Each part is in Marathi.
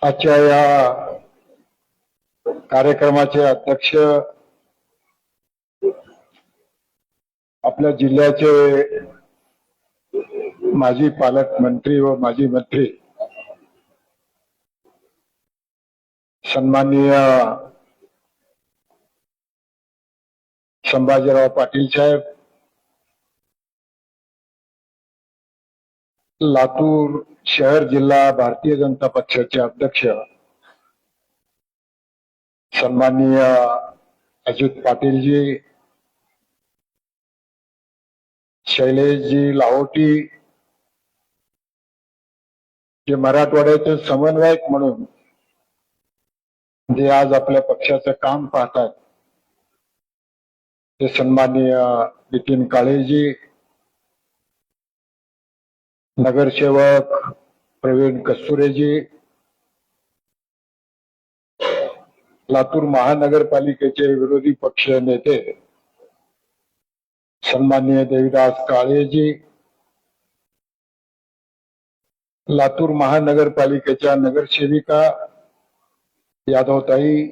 आजच्या या कार्यक्रमाचे अध्यक्ष आपल्या जिल्ह्याचे माजी पालकमंत्री व माजी मंत्री सन्माननीय संभाजीराव पाटील साहेब, लातूर शहर जिल्हा भारतीय जनता पक्षाचे अध्यक्ष सन्माननीय अजित पाटील जी, शैलेशजी लाहोटी, जे मराठवाड्याचे समन्वयक म्हणून जे आज आपल्या पक्षाचं काम पाहतात, ते सन्माननीय नितीन काळेजी, नगरसेवक प्रवीण कस्तुरेजी, लातूर महानगरपालिकेचे विरोधी पक्ष नेते सन्माननीय देवीदास काळेजी, लातूर महानगरपालिकेच्या नगरसेविका यादवताई,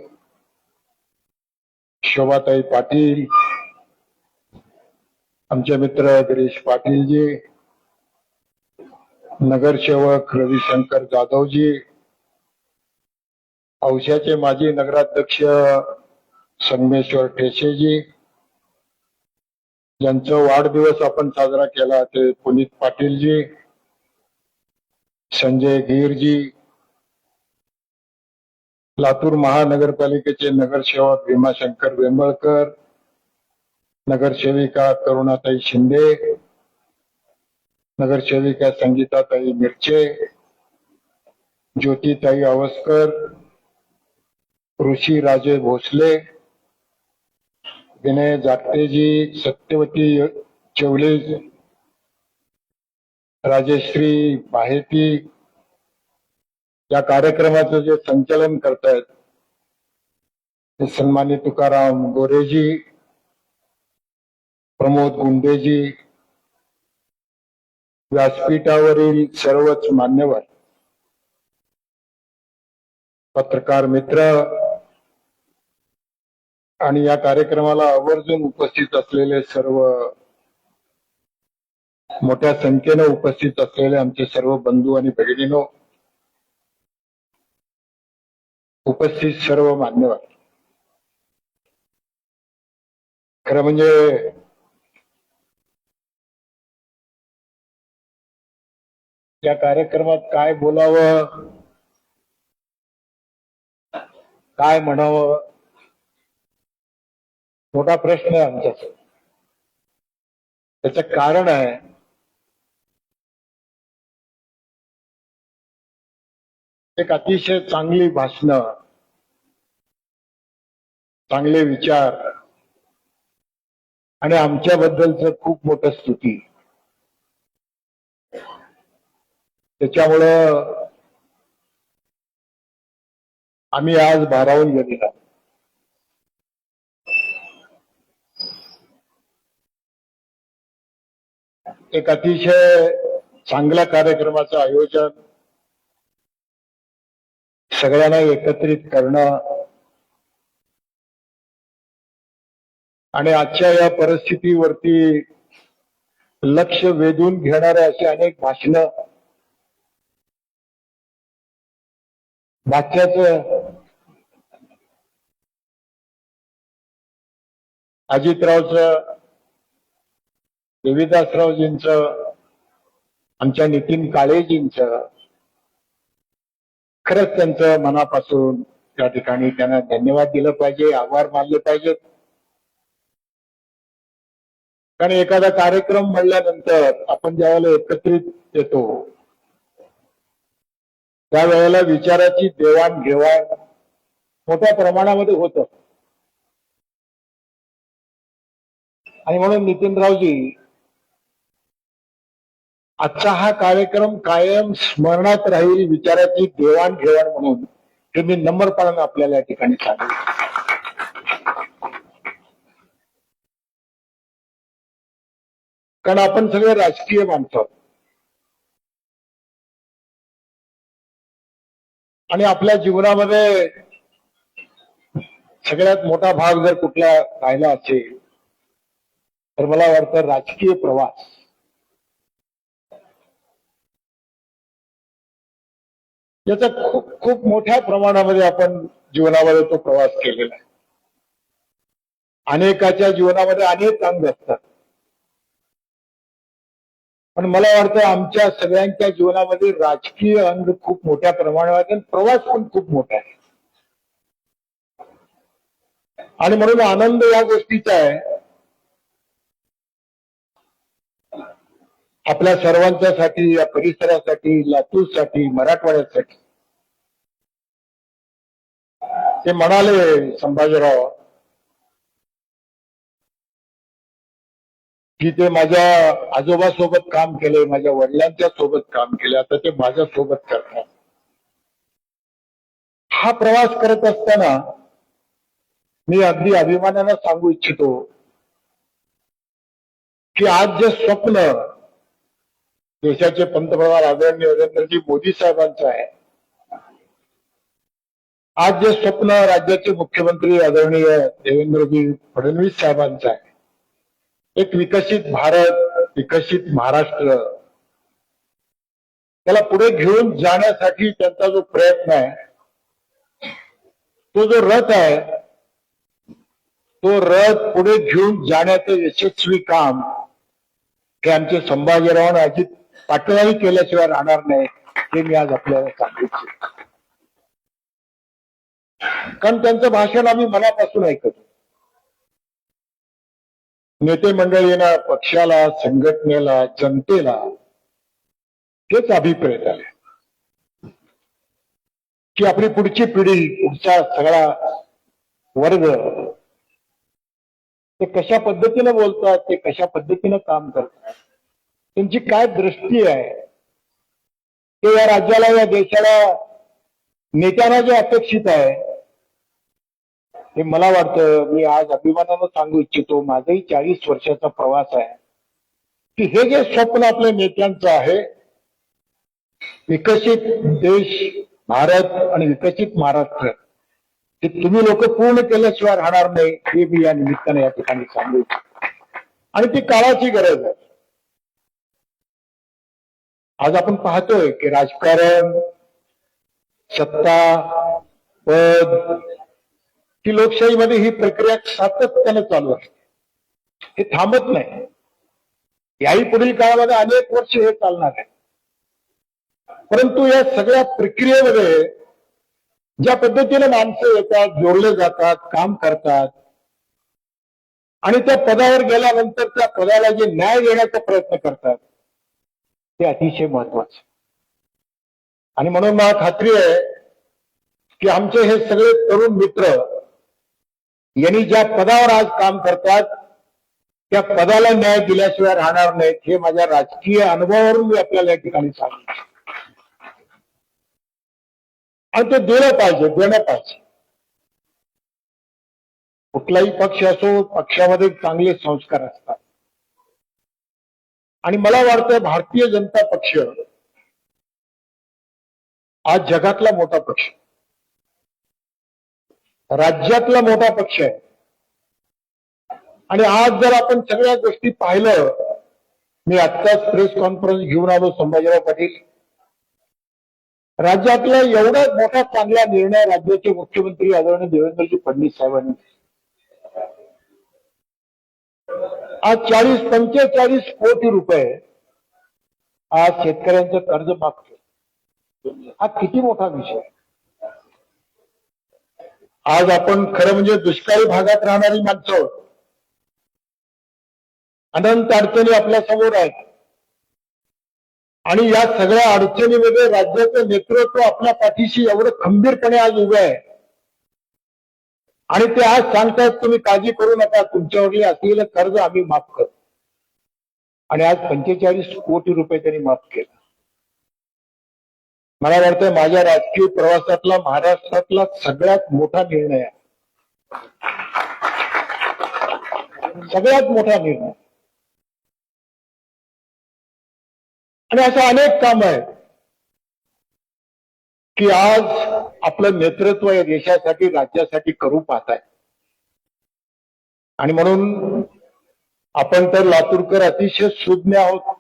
शोभाताई पाटील, आमचे मित्र गिरीश पाटीलजी, नगरसेवक रविशंकर जाधवजी, औशाचे माजी नगराध्यक्ष संगमेश्वर ठेसेजी, ज्यांचा वाढदिवस आपण साजरा केला ते पुनीत पाटीलजी, संजय गिरजी, लातूर महानगरपालिकेचे नगरसेवक भीमाशंकर वेंबळकर, नगरसेविका करुणाताई शिंदे, नगरसेविका संगीताताई मिरचे, ज्योतिताई अवस्कर, ऋषी राजे भोसले, विनय जागतेजी, सत्यवती चौले, राजेश्री बाहेती, या कार्यक्रमाचं जे संचालन करतायत ते सन्मानित तुकाराम गोरेजी, प्रमोद गुंडेजी, व्यासपीठावरील सर्वच मान्यवर, पत्रकार मित्र आणि या कार्यक्रमाला आवर्जून उपस्थित असलेले सर्व मोठ्या संख्येने उपस्थित असलेले आमचे सर्व बंधू आणि भगिनींनो, उपस्थित सर्व मान्यवर, खरं म्हणजे या कार्यक्रमात काय बोलावं, काय म्हणावं, मोठा प्रश्न आहे आमच्यासाठी. त्याचं कारण आहे एक अतिशय चांगली भाषणं, चांगले विचार आणि आमच्याबद्दलच खूप मोठं स्तुती. त्याच्यामुळं आम्ही आज भारावून गेलेलो. एक अतिशय चांगल्या कार्यक्रमाचं आयोजन, सगळ्यांना एकत्रित करणं आणि आजच्या या परिस्थितीवरती लक्ष वेधून घेणारे असे अनेक भाषणं, मागच्याच अजितरावचं, देवीदासरावजींचं, आमच्या नितीन काळेजींचं, खरंच त्यांचं मनापासून त्या ठिकाणी त्यांना धन्यवाद दिलं पाहिजे, आभार मानले पाहिजेत. कारण एखादा कार्यक्रम म्हणल्यानंतर आपण ज्यावेळेला एकत्रित येतो त्यावेळेला विचाराची देवाणघेवाण मोठ्या प्रमाणामध्ये होत. आणि म्हणून नितीनरावजी, आजचा हा कार्यक्रम कायम स्मरणात राहील विचाराची देवाणघेवाण म्हणून, हे मी नम्रपणाने आपल्याला या ठिकाणी सांगेन. कारण आपण सगळे राजकीय माणसं, आणि आपल्या जीवनामध्ये सगळ्यात मोठा भाग जर कुठला राहिला असेल तर मला वाटतं राजकीय प्रवास. याचा खूप खूप मोठ्या प्रमाणामध्ये आपण जीवनामध्ये तो प्रवास केलेला आहे. अनेकाच्या जीवनामध्ये अनेक अंग असतात, पण मला वाटतं आमच्या सगळ्यांच्या जीवनामध्ये राजकीय अंग खूप मोठ्या प्रमाणात आणि प्रवास पण खूप मोठा आहे. आणि म्हणून आनंद या गोष्टीचा आहे आपल्या सर्वांच्यासाठी, या परिसरासाठी, लातूरसाठी, मराठवाड्यासाठी. ते म्हणाले संभाजीराव की ते माझ्या आजोबासोबत काम केले, माझ्या वडिलांच्या सोबत काम केले, आता ते माझ्या सोबत करतात. हा प्रवास करत असताना मी अगदी अभिमानानं सांगू इच्छितो की आज जे स्वप्न देशाचे पंतप्रधान आदरणीय नरेंद्रजी मोदी साहेबांचं आहे, आज जे स्वप्न राज्याचे मुख्यमंत्री आदरणीय देवेंद्रजी फडणवीस साहेबांचं आहे, एक विकसित भारत, विकसित महाराष्ट्र, त्याला पुढे घेऊन जाण्यासाठी त्यांचा जो प्रयत्न आहे, तो जो रथ आहे, तो रथ पुढे घेऊन जाण्याचं यशस्वी काम हे आमचे संभाजीराव आणि अजित पाटलांनी केल्याशिवाय राहणार नाही, हे मी आज आपल्याला सांगू इच्छितो. कारण त्यांचं भाषण आम्ही मनापासून ऐकतो. नेते मंडळींना, पक्षाला, संघटनेला, जनतेला हेच अभिप्रेत आले की आपली पुढची पिढी, पुढचा सगळा वर्ग ते कशा पद्धतीने बोलतात, ते कशा पद्धतीने काम करतात, त्यांची काय दृष्टी आहे, ते या राज्याला, या देशाला, नेत्यांना जे अपेक्षित आहे, हे मला वाटतं, मी आज अभिमानानं सांगू इच्छितो, माझाही 40 वर्षाचा प्रवास आहे की हे जे स्वप्न आपल्या नेत्यांचं आहे, विकसित देश भारत आणि विकसित महाराष्ट्र, ते तुम्ही लोक पूर्ण केल्याशिवाय राहणार नाही, हे मी या निमित्ताने या ठिकाणी सांगू इच्छितो. आणि ती काळाची गरज आहे. आज आपण पाहतोय की राजकारण, सत्ता, पद, की लोकशाहीमध्ये ही प्रक्रिया सातत्यानं चालू असते, हे थांबत नाही. याही पुढील काळामध्ये अनेक वर्ष हे चालणार आहे. परंतु या सगळ्या प्रक्रियेमध्ये ज्या पद्धतीने माणसं येतात, जोडले जातात, काम करतात आणि त्या पदावर गेल्यानंतर त्या पदाला जे न्याय देण्याचा प्रयत्न करतात, ते अतिशय महत्वाचं. आणि म्हणून मला खात्री आहे की आमचे हे सगळे तरुण मित्र यांनी ज्या पदावर आज काम करतात, त्या पदाला न्याय दिल्याशिवाय राहणार नाहीत, हे माझ्या राजकीय अनुभवावरून मी आपल्याला या ठिकाणी सांगतो. आणि ते दिलं पाहिजे, देणं पाहिजे. कुठलाही पक्ष असो, पक्षामध्ये चांगले संस्कार असतात. आणि मला वाटतं भारतीय जनता पक्ष आज जगातला मोठा पक्ष, राज्यातला मोठा पक्ष आहे. आणि आज जर आपण सगळ्या गोष्टी पाहिलं, मी आत्ताच प्रेस कॉन्फरन्स घेऊन आलो संभाजीराव पाटील, राज्यातला एवढा मोठा चांगला निर्णय राज्याचे मुख्यमंत्री आदरणीय देवेंद्रजी फडणवीस साहेबांनी आज 40-45 कोटी रुपये आज शेतकऱ्यांचं कर्ज माफ केलं. हा किती मोठा विषय. आज आपण खरं म्हणजे दुष्काळी भागात राहणारी माणसं, अनंत अडचणी आपल्या समोर आहेत आणि या सगळ्या अडचणीमध्ये राज्याचं नेतृत्व आपल्या पाठीशी एवढं खंबीरपणे आज उभं आहे. आणि ते आज सांगतायत तुम्ही काळजी करू नका, तुमच्यावरली असलेलं कर्ज आम्ही माफ करू. आणि आज 45 कोटी रुपये त्यांनी माफ केलं. मला वाटतं माझ्या राजकीय प्रवासातला महाराष्ट्रातला सगळ्यात मोठा निर्णय आहे, सगळ्यात मोठा निर्णय. आणि असं अनेक काम आहेत की आज आपलं नेतृत्व या देशासाठी राज्यासाठी करू पाहताय. आणि म्हणून आपण तर लातूरकर अतिशय सुज्ञ आहोत.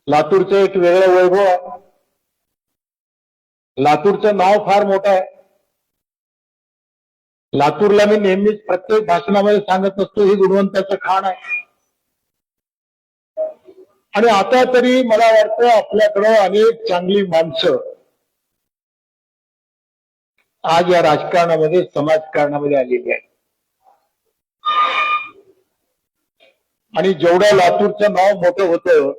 लातूरचं एक वेगळं वैभव आहे. लातूरचं नाव फार मोठं आहे. लातूरला मी नेहमीच प्रत्येक भाषणामध्ये सांगत असतो, ही गुणवंताचं खाण आहे. आणि आता तरी मला वाटतं आपल्याकडं अनेक चांगली माणसं आज या राजकारणामध्ये समाजकारणामध्ये आलेली आहे. आणि जेवढं लातूरचं नाव मोठं होतं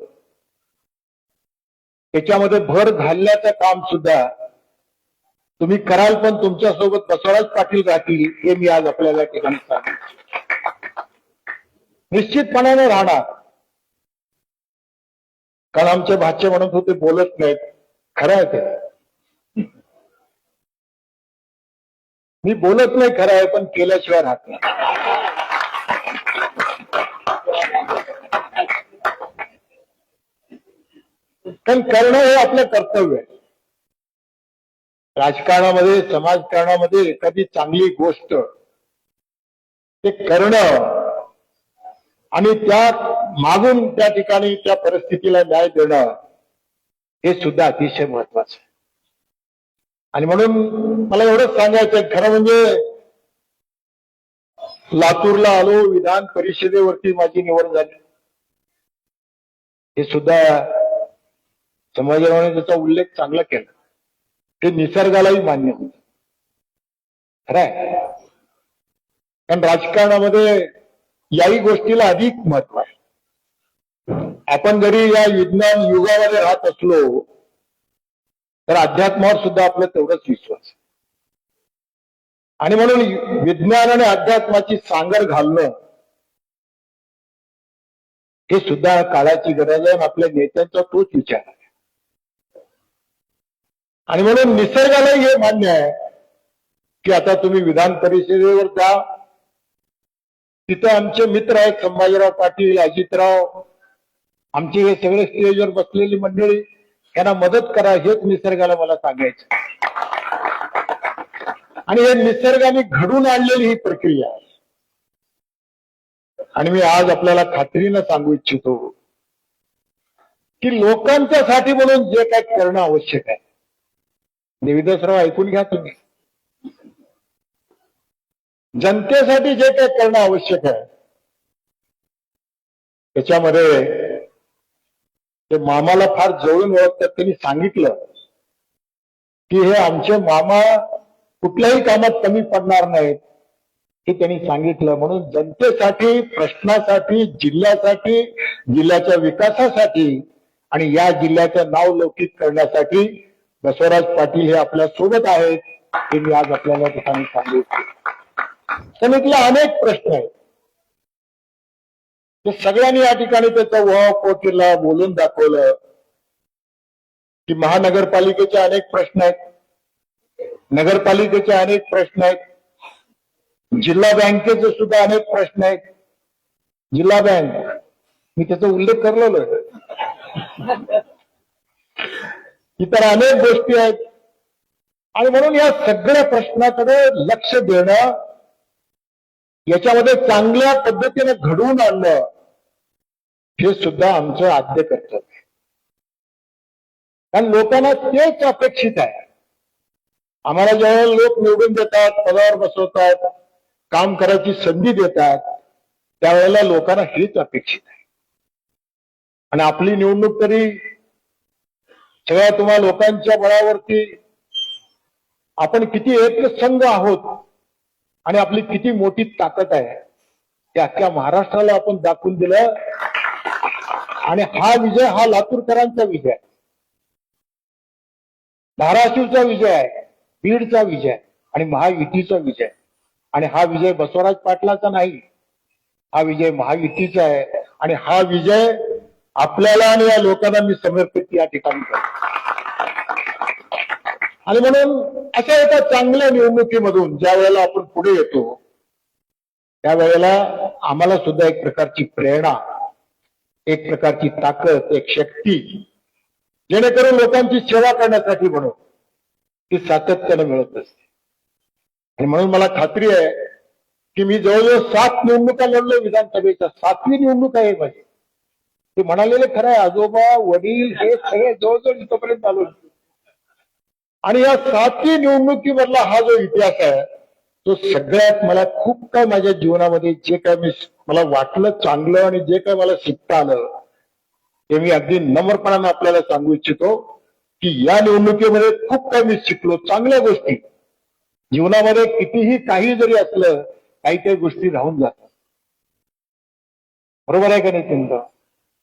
त्याच्यामध्ये भर घालण्याचं काम सुद्धा तुम्ही कराल, पण तुमच्यासोबत बसवराज पाटील राहतील हे मी आज आपल्याला या ठिकाणी सांगतो. निश्चितपणाने राहणार. कारण आमचे भाचे म्हणत होते बोलत नाहीत. खरं आहे ते. मी बोलत नाही, खरं आहे, पण केल्याशिवाय राहत नाही. पण करणं हे आपलं कर्तव्य आहे. राजकारणामध्ये समाजकारणामध्ये एखादी चांगली गोष्ट ते करणं आणि त्या मागून त्या ठिकाणी त्या परिस्थितीला न्याय देणं हे सुद्धा अतिशय महत्वाचं आहे. आणि म्हणून मला एवढंच सांगायचं, खरं म्हणजे लातूरला आलो, विधान परिषदेवरती माझी निवड झाली. हे सुद्धा संभाजीरावांनी त्याचा उल्लेख चांगला केला. ते निसर्गालाही मान्य होत. खरं आहे. कारण राजकारणामध्ये याही गोष्टीला अधिक महत्व आहे. आपण जरी या विज्ञान युगामध्ये राहत असलो तर अध्यात्मावर सुद्धा आपलं तेवढंच विश्वास. आणि म्हणून विज्ञान आणि अध्यात्माची सांगड घालणं हे सुद्धा काळाची गरज आहे. आणि आपल्या नेत्यांचा तोच विचार आहे. आणि म्हणून निसर्गालाही हे मान्य आहे की आता तुम्ही विधान परिषदेवर जा. तिथे आमचे मित्र आहेत, संभाजीराव पाटील, अजितराव, आमचे हे सगळे स्टेजवर बसलेली मंडळी, यांना मदत करा, हेच निसर्गाला मला सांगायचं. आणि हे निसर्गाने घडून आणलेली ही प्रक्रिया आहे. आणि मी आज आपल्याला खात्रीनं सांगू इच्छितो की लोकांच्यासाठी म्हणून जे काही करणं आवश्यक आहे. देविदासराव, ऐकून घ्या तुम्ही. जनतेसाठी जे काही करणं आवश्यक आहे त्याच्यामध्ये ते मामाला फार जवळून ओळखतात. त्यांनी सांगितलं की हे आमचे मामा कुठल्याही कामात कमी पडणार नाहीत, हे त्यांनी सांगितलं. म्हणून जनतेसाठी, प्रश्नासाठी, जिल्ह्यासाठी, जिल्ह्याच्या विकासासाठी आणि या जिल्ह्याचं नाव लौकिक करण्यासाठी बसवराज पाटील हे आपल्या सोबत आहेत, हे मी आज आपल्याला ठिकाणी सांगितलं. समितीला अनेक प्रश्न आहेत. ते सगळ्यांनी या ठिकाणी त्याचा उहापोह केला, बोलून दाखवलं की महानगरपालिकेचे अनेक प्रश्न आहेत, नगरपालिकेचे अनेक प्रश्न आहेत, जिल्हा बँकेचे सुद्धा अनेक प्रश्न आहेत. जिल्हा बँक, मी त्याचा उल्लेख करलेलो आहे. इतर अनेक गोष्टी आहेत. आणि म्हणून या सगळ्या प्रश्नाकडे लक्ष देणं, याच्यामध्ये चांगल्या पद्धतीने घडवून आणणं हे सुद्धा आमचं आद्य कर्तव्य आहे. कारण लोकांना तेच अपेक्षित आहे. आम्हाला जेव्हा लोक निवडून देतात, पदावर बसवतात, काम करायची संधी देतात, त्यावेळेला लोकांना हेच अपेक्षित आहे. आणि आपली निवडणूक तरी सगळ्या तुम्हा लोकांच्या बळावरती आपण किती एकसंघ आहोत आणि आपली किती मोठी ताकद आहे ते अख्ख्या महाराष्ट्राला आपण दाखवून दिलं. आणि हा विजय हा लातूरकरांचा विजय आहे, धाराशिवचा विजय आहे, बीडचा विजय आणि महायुतीचा विजय. आणि हा विजय बसवराज पाटलाचा नाही, हा विजय महायुतीचा आहे. आणि हा विजय आपल्याला आणि या लोकांना मी समर्पित या ठिकाणी करतो. आणि म्हणून अशा एका चांगल्या निवडणुकीमधून ज्या वेळेला आपण पुढे येतो त्यावेळेला आम्हाला सुद्धा एक प्रकारची प्रेरणा, एक प्रकारची ताकद, एक शक्ती जेणेकरून लोकांची सेवा करण्यासाठी म्हणून ती सातत्यानं मिळत असते. आणि म्हणून मला खात्री आहे की मी जवळजवळ 7 निवडणुका लढलो विधानसभेच्या. 7वी निवडणूक आहे माझी. ते म्हणालेले खरं आहे, आजोबा वडील हे सगळे जवळजवळ इथपर्यंत आलो. आणि या 7वी निवडणुकीमधला हा जो इतिहास आहे तो सगळ्यात मला खूप काय माझ्या जीवनामध्ये जे काय मला वाटलं चांगलं आणि जे काय मला शिकता आलं ते मी अगदी नम्रपणाने आपल्याला सांगू इच्छितो की या निवडणुकीमध्ये खूप काही मी शिकलो. चांगल्या गोष्टी जीवनामध्ये कितीही काही जरी असलं काही काही गोष्टी राहून जातात. बरोबर आहे का नाही तुमचं?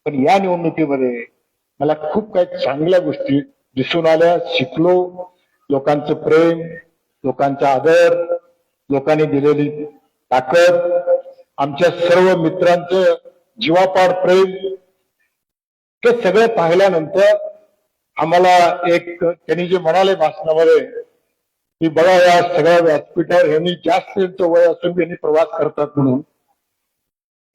पण या निवडणुकीमध्ये मला खूप काही चांगल्या गोष्टी दिसून आल्या, शिकलो. लोकांचं प्रेम, लोकांचा आदर, लोकांनी दिलेली ताकद, आमच्या सर्व मित्रांचं जीवापाड प्रेम, हे सगळं पाहिल्यानंतर आम्हाला एक त्यांनी जे म्हणाले भाषणामध्ये की बघा या सगळ्या व्यासपीठावर ह्यांनी जास्त त्यांचं वय असून त्यांनी प्रवास करतात म्हणून,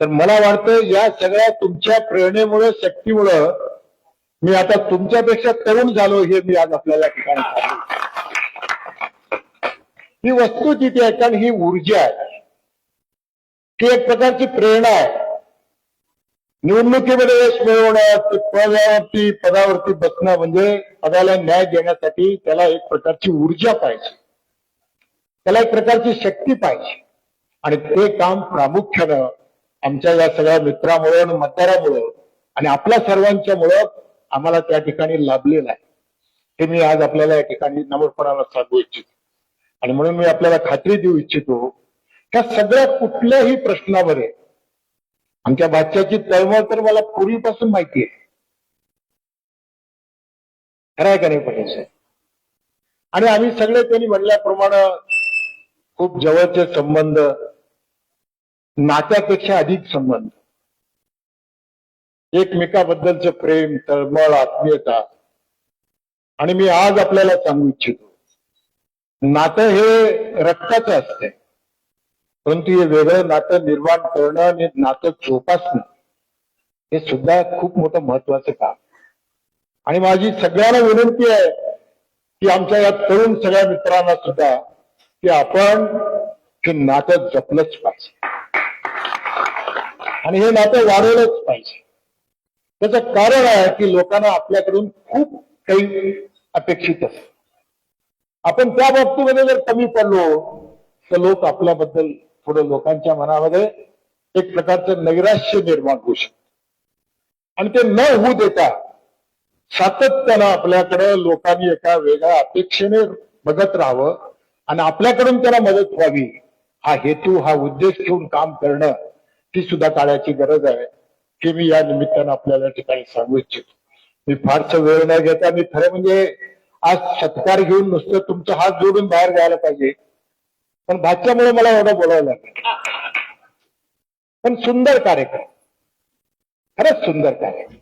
तर मला वाटतं या सगळ्या तुमच्या प्रेरणेमुळे, शक्तीमुळं मी आता तुमच्यापेक्षा तरुण झालो हे मी आज आपल्याला ठिकाणी सांगतो. ही वस्तू तिथे आहे कारण ही ऊर्जा आहे, ती एक प्रकारची प्रेरणा आहे. निवडणुकीमध्ये यश मिळवणं, पदावरती बसणं म्हणजे पदाला न्याय देण्यासाठी त्याला एक प्रकारची ऊर्जा पाहिजे, त्याला एक प्रकारची शक्ती पाहिजे. आणि ते काम प्रामुख्यानं आमच्या या सगळ्या मित्रांमुळं, मतदारामुळं आणि आपल्या सर्वांच्यामुळं आम्हाला त्या ठिकाणी लाभलेलं आहे. हे मी आज आपल्याला या ठिकाणी नम्रपणानं सांगू इच्छितो. आणि म्हणून मी आपल्याला खात्री देऊ इच्छितो त्या सगळ्या कुठल्याही प्रश्नामध्ये आमच्या बादशाची तळमळ तर मला पूर्वीपासून माहिती आहे. खरं आहे का नाही पटेल? आणि आम्ही सगळे त्यांनी म्हणल्याप्रमाणे खूप जवळचे संबंध, नात्यापेक्षा अधिक संबंध, एकमेकाबद्दलचं प्रेम, तळमळ, आत्मीयता. आणि मी आज आपल्याला सांगू इच्छितो नातं हे रक्ताचं असते, परंतु हे वेगळं नातं निर्माण करणं आणि नातं जोपासणं हे सुद्धा खूप मोठं महत्वाचं काम. आणि माझी सगळ्यांना विनंती आहे की आमच्या या तरुण सगळ्या मित्रांना सुद्धा की आपण हे नातं जपलंच पाहिजे आणि हे नातं वाढवलंच पाहिजे. त्याचं कारण आहे की लोकांना आपल्याकडून खूप काही अपेक्षित असतं. आपण त्या बाबतीमध्ये जर कमी पडलो तर लोक आपल्याबद्दल थोडं लोकांच्या मनामध्ये एक प्रकारचं नैराश्य निर्माण होऊ शकतं. आणि ते न होऊ देता सातत्यानं आपल्याकडे लोकांनी एका वेगळ्या अपेक्षेने बघत राहावं आणि आपल्याकडून त्यांना मदत व्हावी हा हेतू, हा उद्देश ठेवून काम करणं ती सुद्धा काळाची गरज आहे, हे मी या निमित्तानं आपल्याला ठिकाणी सांगू इच्छितो. मी फारसं वेळ न घेता मी खरं म्हणजे आज सत्कार घेऊन नुसतं तुमचा हात जोडून बाहेर जायला पाहिजे, पण भाच्यामुळे मला एवढं बोलावं लागेल. पण सुंदर कार्यक्रम, खरंच सुंदर कार्यक्रम.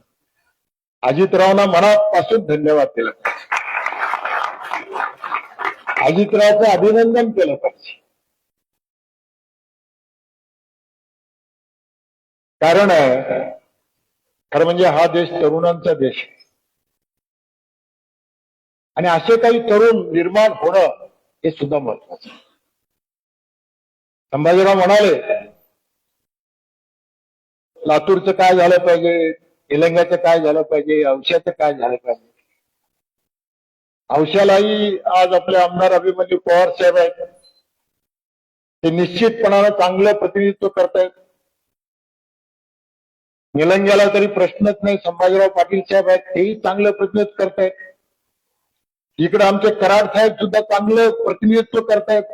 अजितरावना मनापासून धन्यवाद दिला पाहिजे, अजितरावचं अभिनंदन केलं पाहिजे. कारण आहे खरं म्हणजे हा देश तरुणांचा देश आहे आणि असे काही तरुण निर्माण होणं हे सुद्धा महत्वाचं. संभाजीराव म्हणाले लातूरचं काय झालं पाहिजे, तेलंगाचं काय झालं पाहिजे, औशाचं काय झालं पाहिजे. औशालाही आज आपले आमदार अभिमन्यू पवार साहेब आहेत, ते निश्चितपणानं चांगलं प्रतिनिधित्व करतायत. निलंग्याला तरी प्रश्नच नाही, संभाजीराव पाटील साहेब आहेत, तेही चांगलं प्रतिनिधित्व करतायत. इकडे आमचे कराड साहेब सुद्धा चांगलं प्रतिनिधित्व करतायत.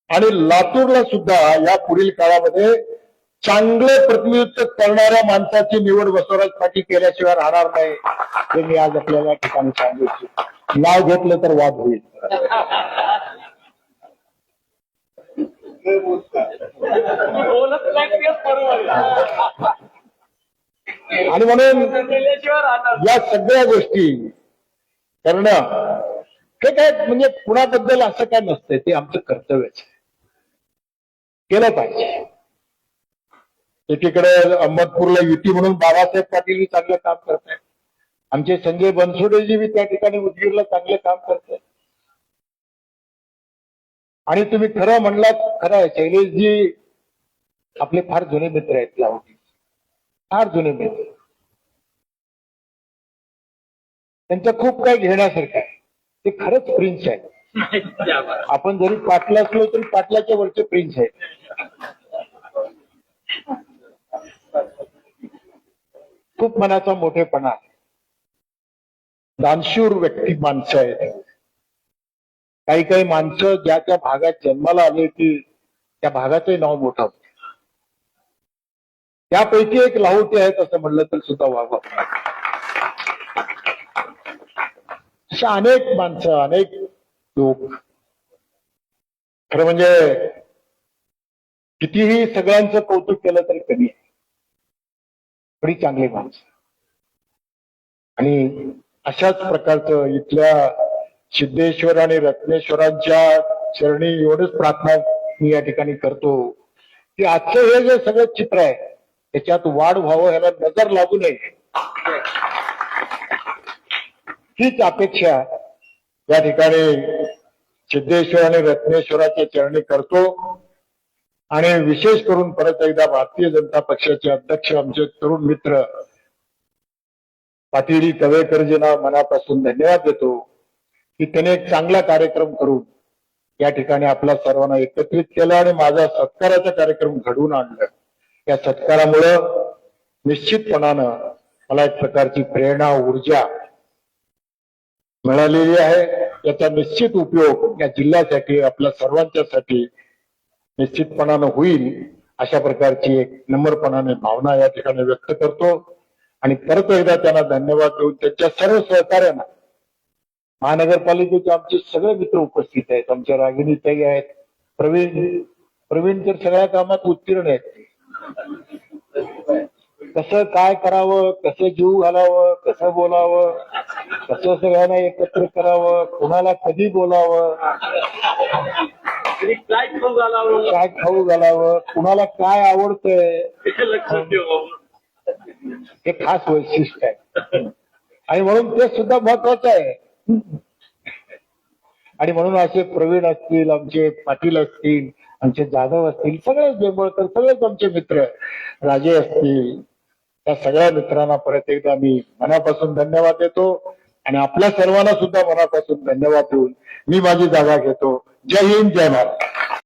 आणि लातूरला सुद्धा या पुढील काळामध्ये चांगले प्रतिनिधित्व करणाऱ्या माणसाची निवड बसवराज पाटील केल्याशिवाय राहणार नाही, हे मी आज आपल्याला ठिकाणी सांगू इच्छितो. नाव घेतलं तर वाद होईल. आणि म्हणून या सगळ्या गोष्टी करणं हे काय म्हणजे कुणाबद्दल असं काय नसतंय, ते आमचं कर्तव्यच आहे, केलं पाहिजे. एकीकडे अहमदपूरला युती म्हणून बाबासाहेब पाटील चांगलं काम करतायत, आमचे संजय बनसोडेजी बी त्या ठिकाणी उदगीरला चांगले काम करतात. आणि तुम्ही खरं म्हणलात, खरं आहे, शैलेशजी आपले फार जुने मित्र आहेत लाहोटी, फार जुने मित्र. त्यांचं खूप काही घेण्यासारखं आहे. ते खरंच प्रिन्स आहे. आपण जरी पाटला असलो तरी पाटलाच्या वरचे प्रिन्स आहे. खूप मनाचा मोठेपणा आहे. दानशूर व्यक्ती माणसं आहेत. काही काही माणसं ज्या त्या भागात जन्माला आले की त्या भागाचे नाव मोठं होतं. त्यापैकी एक लाहोटी आहेत असं म्हणलं तर सुद्धा वागवा. अशा अनेक माणसं, अनेक लोक, खरं म्हणजे कितीही सगळ्यांचं कौतुक केलं तरी कमी आहे. बरी चांगली माणसं. आणि अशाच प्रकारचं इथल्या सिद्धेश्वर आणि रत्नेश्वरांच्या चरणी एवढंच प्रार्थना मी या ठिकाणी करतो की आजचं हे जे सगळं चित्र आहे त्याच्यात वाढ व्हावं, ह्याला नजर लागू नये, हीच अपेक्षा या ठिकाणी सिद्धेश्वर आणि रत्नेश्वराच्या चरणी करतो. आणि विशेष करून परत एकदा भारतीय जनता पक्षाचे अध्यक्ष आमचे तरुण मित्र पाटील तवेकरजींना मनापासून धन्यवाद देतो की त्याने एक चांगला कार्यक्रम करून या ठिकाणी आपल्या सर्वांना एकत्रित केलं आणि माझा सत्काराचा कार्यक्रम घडवून आणलं. या सत्कारामुळं निश्चितपणानं मला एक प्रकारची प्रेरणा, ऊर्जा मिळालेली आहे. याचा निश्चित उपयोग या जिल्ह्यासाठी, आपल्या सर्वांच्यासाठी निश्चितपणानं होईल, अशा प्रकारची एक नम्रपणाने भावना या ठिकाणी व्यक्त करतो. आणि परत एकदा त्यांना धन्यवाद देऊन त्यांच्या सर्व सहकार्यांना, महानगरपालिकेचे आमचे सगळे मित्र उपस्थित आहेत, आमच्या रागिणीताई आहेत, प्रवीण तर सगळ्या कामात उत्तीर्ण आहेत. कसं काय करावं, कसं जीव घालावं, कसं बोलावं, कसं सगळ्यांना एकत्र करावं, कुणाला कधी बोलावं, काय खाऊ घालावं, कुणाला काय आवडतंय हे खास वैशिष्ट्य आहे. आणि म्हणून ते सुद्धा महत्वाचं आहे. आणि म्हणून असे प्रवीण असतील, आमचे पाटील असतील, आमचे जाधव असतील, सगळेच बेंबळकर, सगळेच आमचे मित्र, राजे असतील, त्या सगळ्या मित्रांना परत एकदा मी मनापासून धन्यवाद देतो. आणि आपल्या सर्वांना सुद्धा मनापासून धन्यवाद देऊन मी माझी जागा घेतो. जय हिंद, जय महाराष्ट्र.